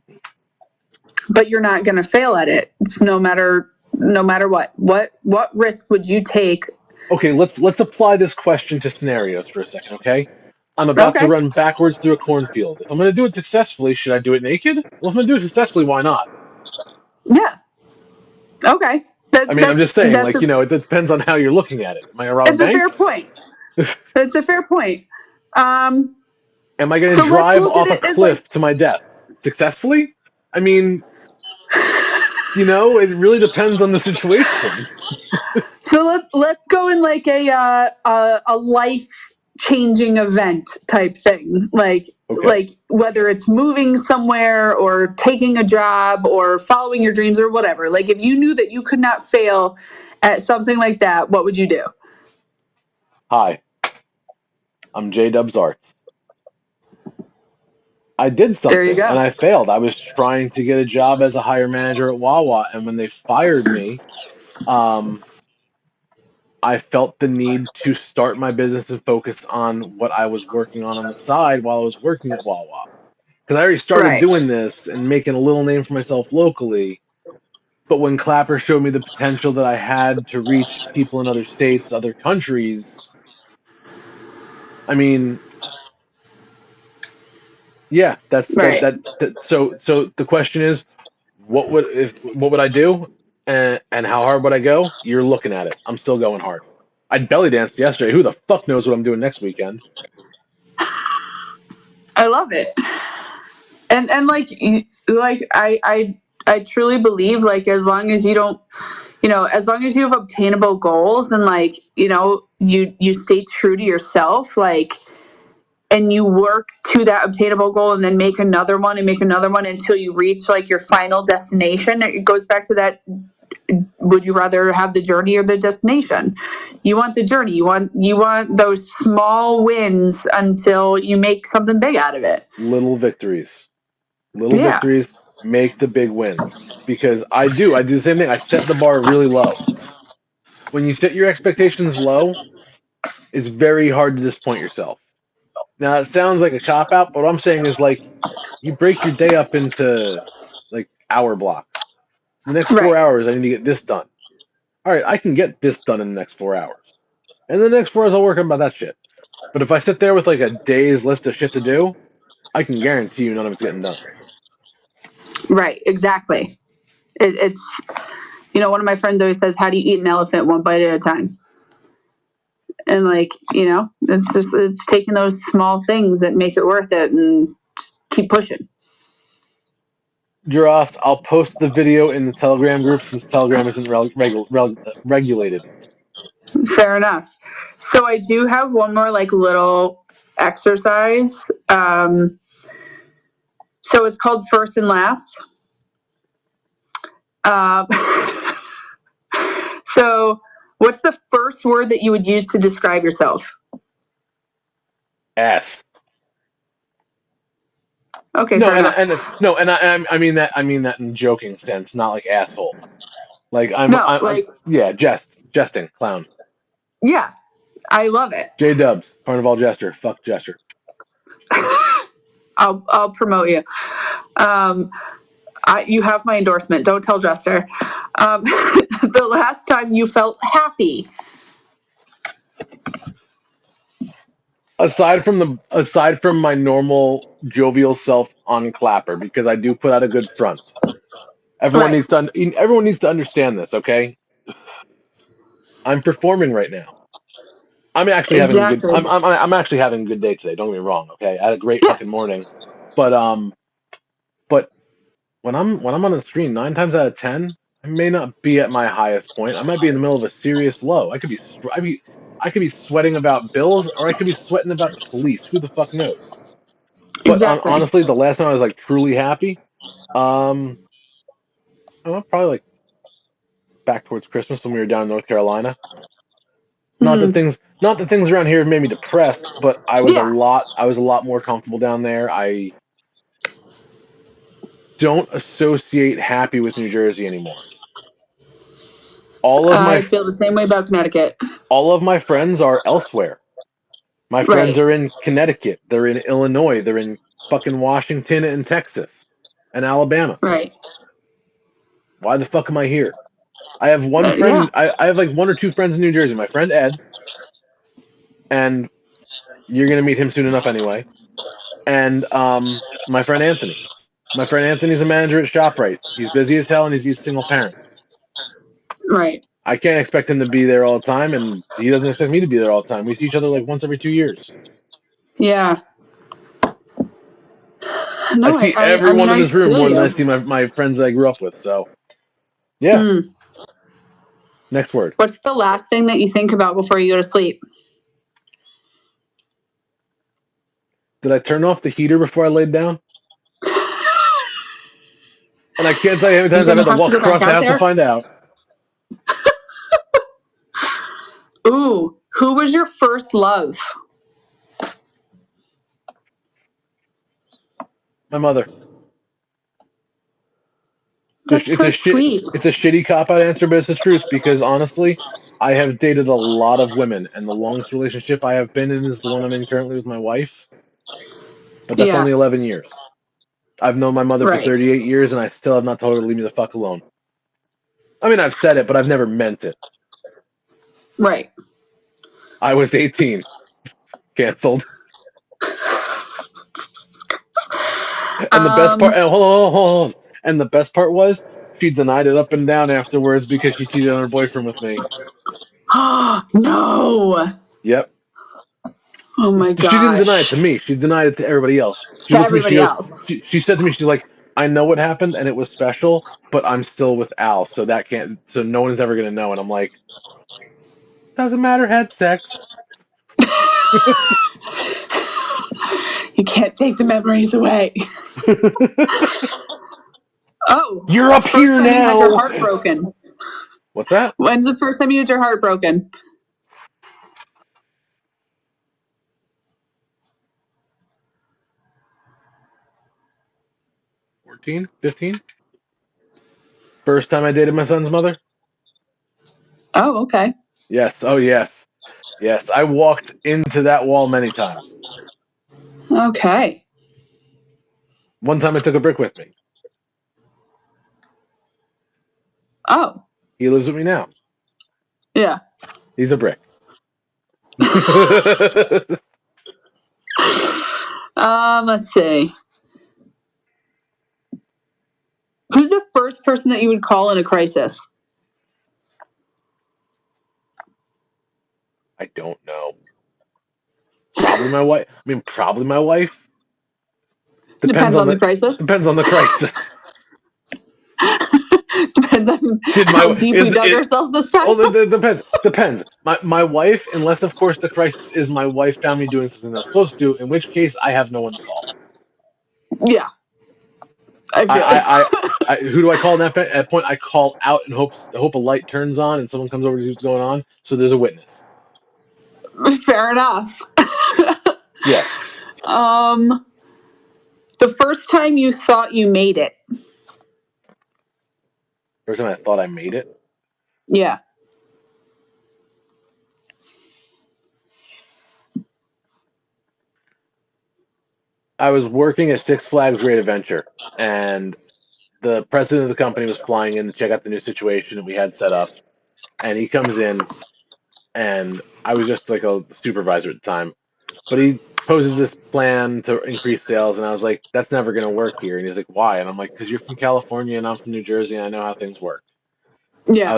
But you're not going to fail at it. It's no matter what. What risk would you take? Okay, let's apply this question to scenarios for a second, okay? I'm about to Okay. run backwards through a cornfield. If I'm going to do it successfully, should I do it naked? Well, if I'm going to do it successfully, why not? Yeah. Okay. I mean, I'm just saying, That's like, it depends on how you're looking at it. Am I going to rob a it's a bank? fair point. It's a fair point. Am I going to So let's drive look at off a it as cliff to my death successfully? I mean, it really depends on the situation. So let's go in like a life changing event type thing. Like Okay. like whether it's moving somewhere or taking a job or following your dreams or whatever. Like if you knew that you could not fail at something like that, what would you do? Hi, I'm J-Dubs Arts. I did There you something and go. I failed. I was trying to get a job as a hire manager at Wawa, and when they fired me, um, I felt the need to start my business and focus on what I was working on the side while I was working at Wawa. Because I already started Right. doing this and making a little name for myself locally. But when Clapper showed me the potential that I had to reach people in other states, other countries, I mean, yeah, Right. so the question is, what would I do, and how hard would I go? You're looking at it. I'm still going hard. I belly danced yesterday. Who the fuck knows what I'm doing next weekend? I love it. And like I truly believe, like, as long as you don't, as long as you have obtainable goals and, like, you stay true to yourself, like, and you work to that obtainable goal and then make another one and make another one until you reach, like, your final destination. It goes back to that, would you rather have the journey or the destination? You want the journey. You want those small wins until you make something big out of it. Little victories. Little Yeah. victories make the big wins. Because I do the same thing. I set the bar really low. When you set your expectations low, it's very hard to disappoint yourself. Now, it sounds like a cop out, but what I'm saying is, like, you break your day up into, like, hour blocks. In the next 4 hours, I need to get this done. All right, I can get this done in the next 4 hours. And in the next 4 hours, I'll work on about that shit. But if I sit there with, like, a day's list of shit to do, I can guarantee you none of it's getting done. Right. Exactly. It's one of my friends always says, "How do you eat an elephant one bite at a time?" And, like, it's taking those small things that make it worth it and keep pushing. Juras, I'll post the video in the Telegram group since Telegram isn't regulated. Fair enough. So I do have one more, like, little exercise. So it's called First and Last. Um, so what's the first word that you would use to describe yourself? Ass. Okay, No, fair enough. I mean that in joking sense, not like asshole. Like No, like, yeah, jesting, clown. yeah, I love it. J-Dubs, Carnival Jester, fuck Jester. I'll promote you. You have my endorsement. Don't tell Jester. The last time you felt happy. Aside from my normal jovial self on Clapper, because I do put out a good front. Everyone Right. needs to understand this, okay? I'm performing right now. I'm actually having a good. Exactly. I'm actually having a good day today. Don't get me wrong, okay? I had a great Yeah. fucking morning, but when I'm on the screen, 9 times out of 10, I may not be at my highest point. I might be in the middle of a serious low. I could be sweating about bills, or I could be sweating about the police. Who the fuck knows? But Exactly. honestly, the last time I was, like, truly happy, I don't know, probably, like, back towards Christmas when we were down in North Carolina. Not that things around here have made me depressed, but I was a Yeah. lot more comfortable down there. I don't associate happy with New Jersey anymore. I feel the same way about Connecticut. All of my friends are elsewhere. My friends Right. are in Connecticut. They're in Illinois. They're in fucking Washington and Texas and Alabama. Right. Why the fuck am I here? I have one Yeah. friend. I have, like, one or two friends in New Jersey. My friend Ed, and you're gonna meet him soon enough anyway. And my friend Anthony. My friend Anthony's a manager at ShopRite. He's busy as hell, and he's a single parent. Right. I can't expect him to be there all the time, and he doesn't expect me to be there all the time. We see each other, like, once every 2 years. Yeah. I No, see I mean, everyone in I this room feel more than I you. see my friends that I grew up with. So, yeah. Next word. What's the last thing that you think about before you go to sleep? Did I turn off the heater before I laid down? And I can't tell you how many You're times I've gonna had to have to walk go back across the out house to there. find out. Ooh, who was your first love? My mother. That's so sweet. It's a shitty cop out answer, but it's the truth because honestly, I have dated a lot of women, and the longest relationship I have been in is the one I'm in currently with my wife. But that's Yeah, only 11 years. I've known my mother for right, 38 years, and I still have not told her to leave me the fuck alone. I mean, I've said it, but I've never meant it. right. I was 18, canceled. And the best part, Um, and hold on. And the best part was she denied it up and down afterwards because she cheated on her boyfriend with me. no. Yep. Oh my She didn't deny it to gosh. me. She denied it to everybody else. She To looked at me. She everybody goes. else. She said to me. She's like, I know what happened and it was special, but I'm still with Al, so that can't. So no one is ever gonna know. And I'm like, doesn't matter. Had sex. You can't take the memories away. Oh, You're up first here time you had your now. heart broken. What's that? When's the first time you had your heart broken? 14, 15. First time I dated my son's mother. Oh, okay. Yes. Oh yes. Yes. I walked into that wall many times. Okay. One time I took a brick with me. Oh, He lives with me now. yeah. He's a brick. Let's see. Who's the first person that you would call in a crisis? I don't know. Probably my wife. I mean, probably my wife. Depends Depends on on the the crisis. depends on the crisis. Depends on Did how my deep we is dug it? ourselves this time. Well, it depends. My wife, unless of course the crisis is my wife found me doing something that's supposed to, in which case I have no one to call. Yeah, I I feel I, I, I who do I call at that point? I call out and hope a light turns on and someone comes over to see what's going on. So there's a witness. you. Fair enough. Yes. um, the first time you thought you made it. First time I thought I made it. Yeah. I was working at Six Flags Great Adventure, and the president of the company was flying in to check out the new situation that we had set up. And he comes in, and I was just like a supervisor at the time, but he poses this plan to increase sales, and I was like, "That's never going to work here." And he's like, "Why?" And I'm like, "Because you're from California and I'm from New Jersey, and I know how things work." Yeah.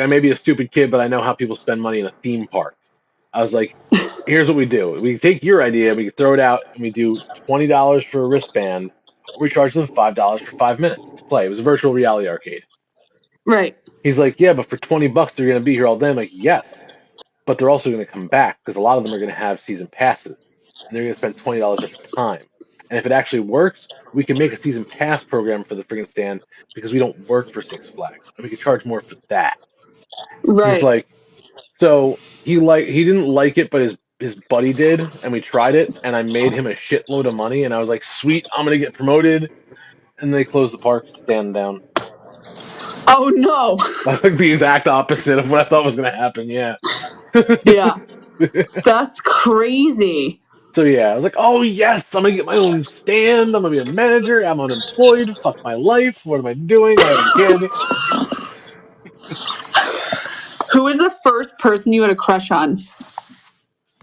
I may be a stupid kid, but I know how people spend money in a theme park. I was like, here's what we do. We take your idea, we throw it out, and we do $20 for a wristband, or we charge them $5 for 5 minutes to play. It was a virtual reality arcade. Right. He's like, yeah, but for $20 they're going to be here all day. I'm like, yes, but they're also going to come back because a lot of them are going to have season passes, and they're going to spend $20 of time. And if it actually works, we can make a season pass program for the friggin' stand because we don't work for Six Flags, and we could charge more for that. He's Right. like, so he didn't like it, but his buddy did, and we tried it, and I made him a shitload of money, and I was like, sweet, I'm gonna get promoted, and they closed the park, stand down. Oh no. Like the exact opposite of what I thought was gonna happen. Yeah. Yeah. That's crazy. So yeah, I was like, oh yes, I'm gonna get my own stand. I'm gonna be a manager. I'm unemployed. Fuck my life. What am I doing? I have a kid. Who was the first person you had a crush on?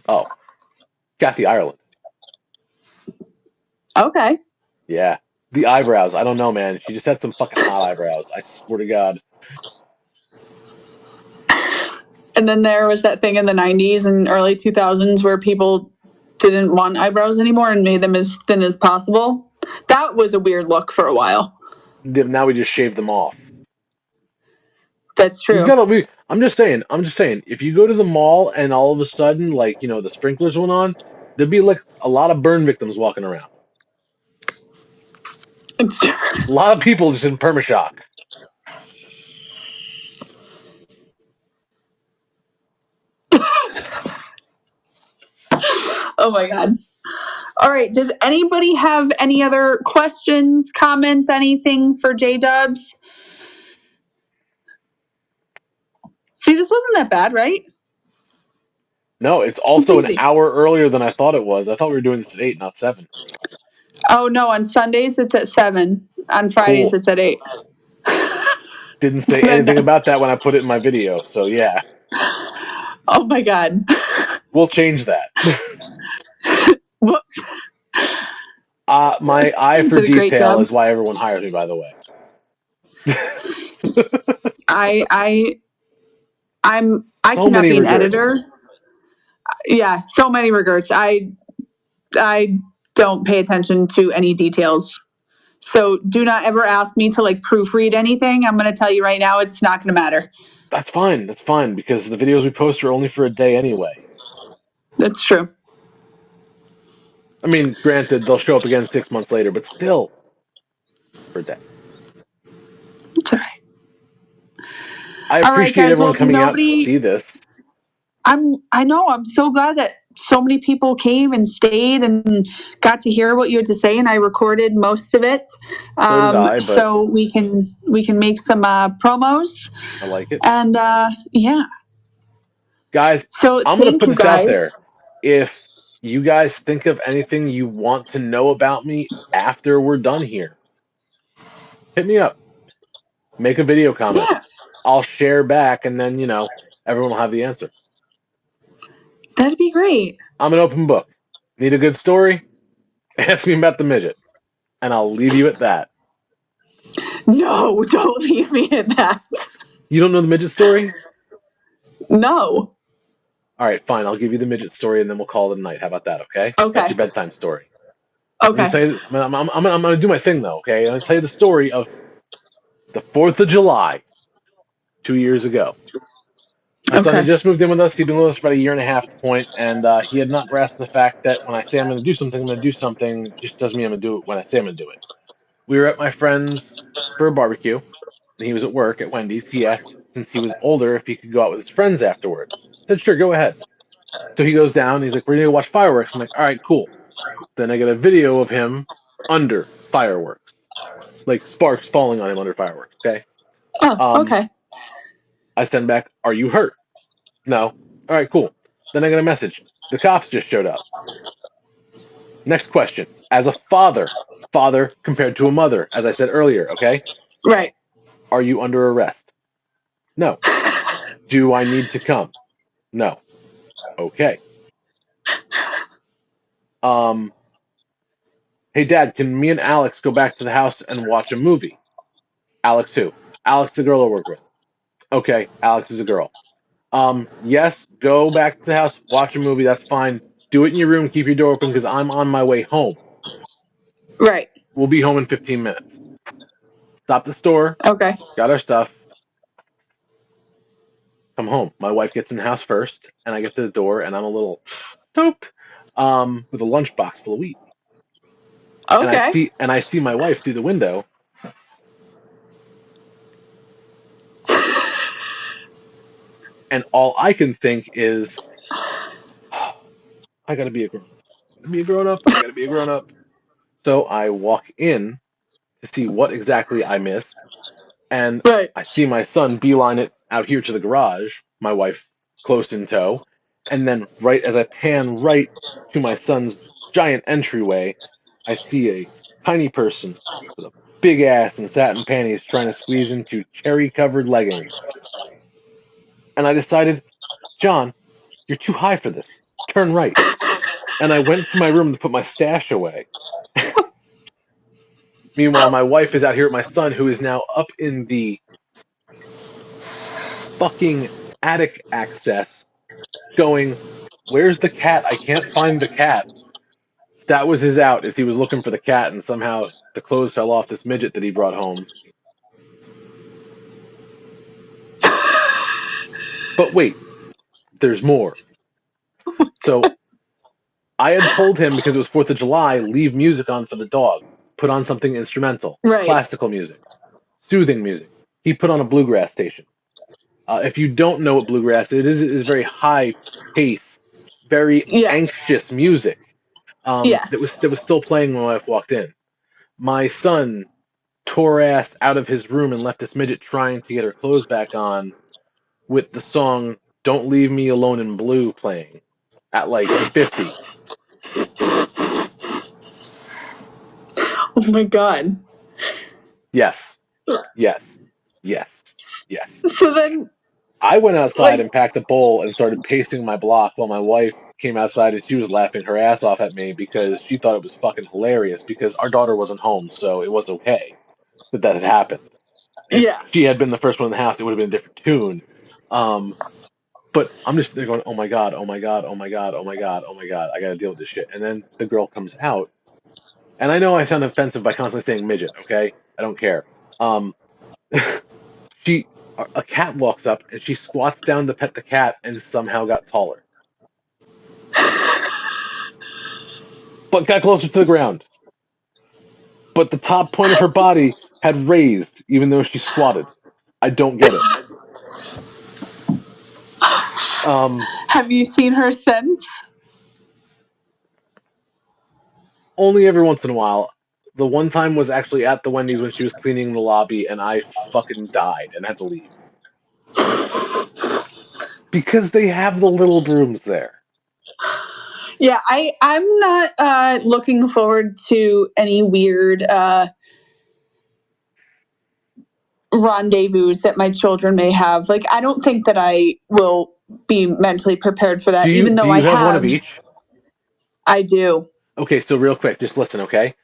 Oh, Kathy Ireland. Okay. Yeah. The eyebrows. I don't know, man. She just had some fucking hot eyebrows. I swear to God. And then there was that thing in the 90s and early 2000s where people didn't want eyebrows anymore and made them as thin as possible. That was a weird look for a while. Now we just shave them off. That's You true. gotta be. I'm just saying. If you go to the mall and all of a sudden, like the sprinklers went on, there'd be like a lot of burn victims walking around. A lot of people just in permashock. Oh my God. All right. Does anybody have any other questions, comments, anything for J Dubs? See, this wasn't that bad, right? No, it's also an easy. hour earlier than I thought it was. I thought we were doing this at 8, not 7. Oh no, on Sundays it's at 7. On Fridays Cool. it's at 8. Didn't say anything about that when I put it in my video, so yeah. Oh my God. We'll change that. What? My eye for Did a great detail job. is why everyone hires me, by the way. I So cannot many be an regrets. editor. Yeah, so many regrets. I don't pay attention to any details. So do not ever ask me to like proofread anything. I'm going to tell you right now, it's not going to matter. That's fine. That's fine because the videos we post are only for a day anyway. That's true. I mean, granted, they'll show up again 6 months later, but still, for a day. It's all right. I All right, appreciate guys. everyone Well, coming out to see this. I know. I'm so glad that so many people came and stayed and got to hear what you had to say, and I recorded most of it, So did I, but so we can make some promos. I like it. And yeah, Guys, so I'm going to thank put you this out guys. there. If you guys think of anything you want to know about me after we're done here, hit me up. Make a video comment. Yeah, I'll share back, and then, everyone will have the answer. that'd be great. I'm an open book. Need a good story? Ask me about the midget, and I'll leave you at that. No, don't leave me at that. You don't know the midget story? No. All right, fine. I'll give you the midget story, and then we'll call it a night. How about that? Okay. Okay. That's your bedtime story. Okay. I'm gonna tell you. I'm gonna do my thing though. Okay. I'm gonna tell you the story of the 4th of July, 2 years ago. My son had just moved in with us. He'd been with us for about a year and a half at the point, and he had not grasped the fact that when I say I'm going to do something, I'm going to do something. Just doesn't mean I'm going to do it when I say I'm going to do it. We were at my friend's for a barbecue, and he was at work at Wendy's. He asked, since he was older, if he could go out with his friends afterwards. I said, sure, go ahead. So he goes down. And he's like, we're going to go watch fireworks. I'm like, all right, cool. Then I get a video of him under fireworks, like sparks falling on him under fireworks. Okay. Oh, okay. I send back, are you hurt? No. All right, cool. Then I get a message. The cops just showed up. Next question. As a father compared to a mother, as I said earlier, okay? Right. Are you under arrest? No. Do I need to come? No. Okay. Hey, Dad, can me and Alex go back to the house and watch a movie? Alex who? Alex, the girl I work with. Okay, Alex is a girl. Yes, go back to the house, watch a movie, that's fine. Do it in your room, keep your door open because I'm on my way home. Right. We'll be home in 15 minutes. Stop the store. Okay. Got our stuff. Come home. My wife gets in the house first, and I get to the door, and I'm a little stoked with a lunchbox full of wheat. Okay. And I see my wife through the window. And all I can think is, I gotta be a grown up. I gotta be a grown up. I gotta be a grown up. So I walk in to see what exactly I missed, and Right. I see my son beeline it out here to the garage, my wife close in tow, and then right as I pan right to my son's giant entryway, I see a tiny person with a big ass and satin panties trying to squeeze into cherry-covered leggings. And I decided, John, you're too high for this. Turn right. And I went to my room to put my stash away. Meanwhile, my wife is out here with my son, who is now up in the fucking attic access, going, where's the cat? I can't find the cat. That was his out, as he was looking for the cat, and somehow the clothes fell off this midget that he brought home. But wait, there's more. So I had told him, because it was 4th of July, leave music on for the dog. Put on something instrumental, Right. classical music, soothing music. He put on a bluegrass station. If you don't know what bluegrass is, it is very high pace, very Yeah. anxious music. Yeah. That was still playing when my wife walked in. My son tore ass out of his room and left this midget trying to get her clothes back on with the song "Don't Leave Me Alone in Blue" playing at like 50. Oh my God. Yes. Yes. Yes. Yes. So then, I went outside like, and packed a bowl and started pacing my block while my wife came outside and she was laughing her ass off at me because she thought it was fucking hilarious because our daughter wasn't home, so it was okay that had happened. If yeah. she had been the first one in the house, it would have been a different tune. But I'm just there going, oh my God, oh my God, oh my God, oh my God, oh my God, I gotta deal with this shit. And then the girl comes out, and I know I sound offensive by constantly saying midget, okay? I don't care. She a cat walks up and she squats down to pet the cat and somehow got taller. But got closer to the ground. But the top point of her body had raised even though she squatted. I don't get it. Have you seen her since? Only every once in a while. The one time was actually at the Wendy's when she was cleaning the lobby and I fucking died and had to leave. Because they have the little brooms there. Yeah, I'm not looking forward to any weird rendezvous that my children may have. Like, I don't think that I will be mentally prepared for that, Do even though you I have one have. of each? I do. Okay, so real quick, just listen, okay?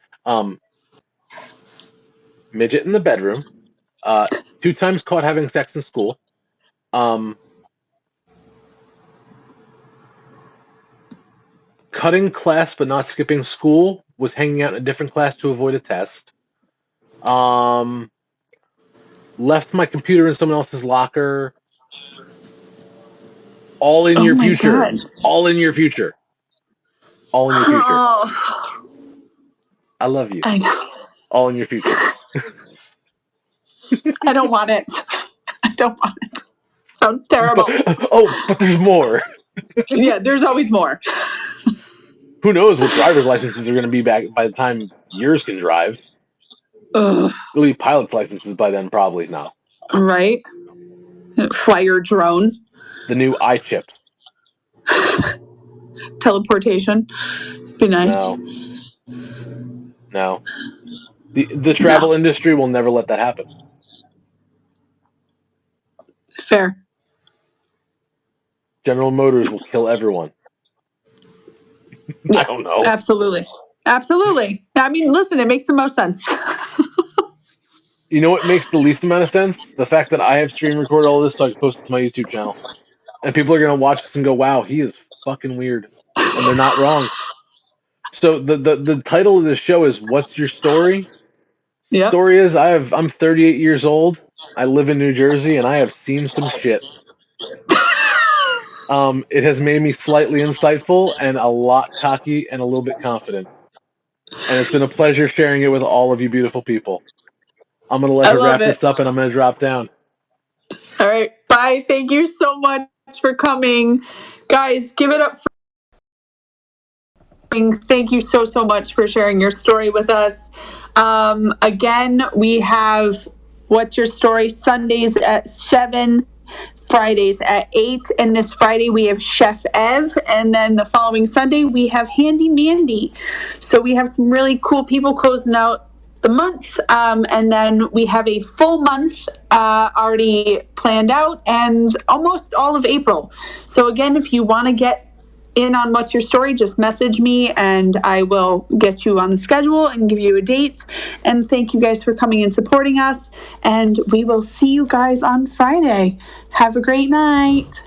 Midget in the bedroom. 2 times caught having sex in school. Cutting class but not skipping school. Was hanging out in a different class to avoid a test. Left my computer in someone else's locker. All in Oh your my future. God. All in your future. All in your future. Oh, I love you. I know. All in your future. I don't want it. I don't want it. Sounds terrible. But there's more. Yeah, there's always more. Who knows what driver's licenses are going to be back by the time yours can drive? Ugh, There'll be pilot's licenses by then, probably now. right? Fly your drone. The new iChip. Teleportation. Be nice. No. The travel industry will never let that happen. Fair. General Motors will kill everyone. Yeah, I don't know. Absolutely. I mean, listen, it makes the most sense. You know what makes the least amount of sense? The fact that I have stream recorded all this so I can post it to my YouTube channel. And people are going to watch this and go, wow, he is fucking weird. And they're not wrong. So the title of this show is What's Your Story? Yep. Story is I'm 38 years old. I live in New Jersey and I have seen some shit. It has made me slightly insightful and a lot cocky and a little bit confident. And it's been a pleasure sharing it with all of you beautiful people. I'm going to let her wrap this up and I'm going to drop down. All right. Bye. Thank you so much for coming. Guys, give it up for thank you so much for sharing your story with us. Again, we have What's Your Story Sundays at 7, Fridays at 8, and this Friday we have Chef Ev, and then the following Sunday we have Handy Mandy. So we have some really cool people closing out the month, and then we have a full month already planned out and almost all of April. So again, if you want to get in on What's Your Story, just message me and I will get you on the schedule and give you a date. And thank you guys for coming and supporting us. And we will see you guys on Friday. Have a great night.